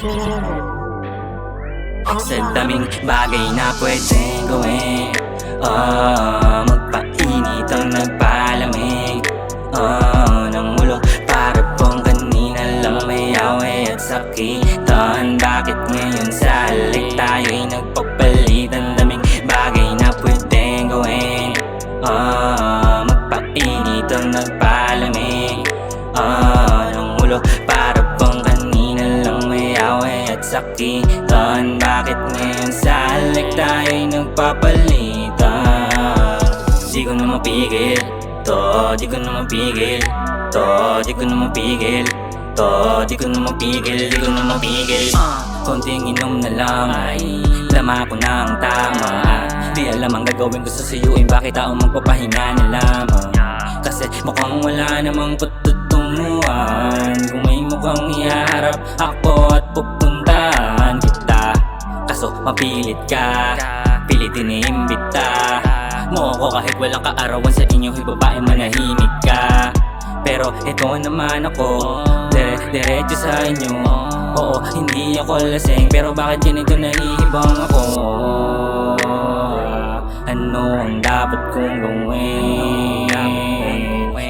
Sa daming bagay na pwedeng gawin, magpainit ang nagpalamig ng ulo, para pong kanina lang may away at sakitan. Bakit ngayon sa halik tayo'y nagpapalit? Ang daming bagay na pwedeng gawin, magpainit ang nagpalamig ng ulo, para pong kanina lang may away at sakitan. Bakit ngayon sa halik tayo'y nagpapalitan? Di ko na mapigil to, di ko na mapigil to, di ko na mapigil to, di ko na mapigil, di ko na mapigil. Konting inom na lang ay lama ko na ang tama. Di alam ang gagawin ko sa suyuin, bakit tao magpapahinga na lamang? Kasi mukhang wala namang patutunguhan. Kung may mukhang iharap ako at pupuntahan kita, kaso mapilit ka, pilitin iimbita mo ako kahit walang kaarawan sa inyo, babae manahimik ka. Pero eto naman ako, diretso sa inyo. Oo, hindi ako lasing, pero bakit ganito nahihibang ako? Ano ang dapat kong gawin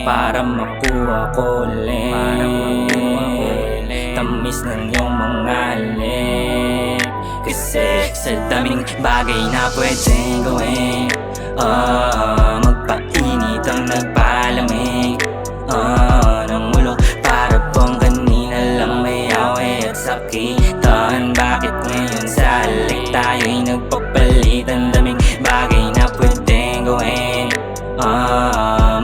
para makuha ko ulit tamis ng iyong mga halik? Kasi sa daming bagay na pwedeng gawin, magpainit ang nagpalamig ng ulo, para pong kanina lang may away at sakitan. Bakit ngayon sa halik tayo'y nagpapalit? Ang daming bagay na pwedeng gawin,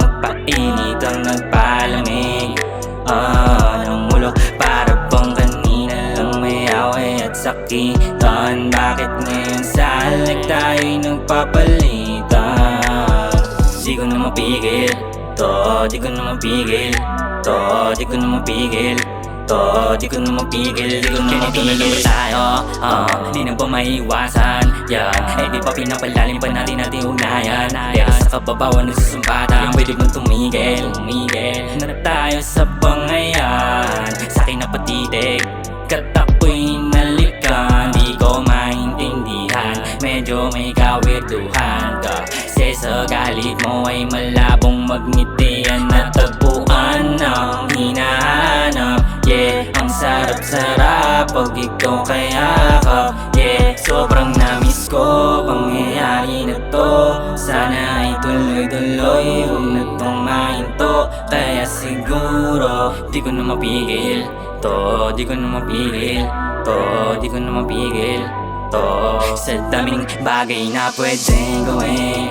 magpainit ang nagpalamig ng ulo, para pong kanina lang may away at sakitan. Bakit ngayon sa halik tayo'y nagpapalitan? Di ko na mapigil to, di ko na mapigil to, di ko na mapigil to, di ko na mapigil, di ko na mapigil. Ganito na tayo, di na ba maiwasan yan? Eh di ba pinapalalim pa natin ugnayan? Pero sa kababawan nagsusumbatan, pwede mong tumigil. Nanap tayo sa bangayan, sa'kin na patitig, katapoy nalikan. Di ko maintindihan, medyo may kawirduhan ka, kasi sa galit mo ay malabong magnitian. Natagpuan ang hinahanap, yeah, ang sarap-sarap pag ikaw kayakap, yeah. Sobrang namiss ko pangyayari na to, sana ay tuloy-tuloy, huwag na tong mahinto. Kaya siguro di ko na mapigil to, di ko na mapigil to, di ko na mapigil to. Sa daming bagay na pwedeng gawin,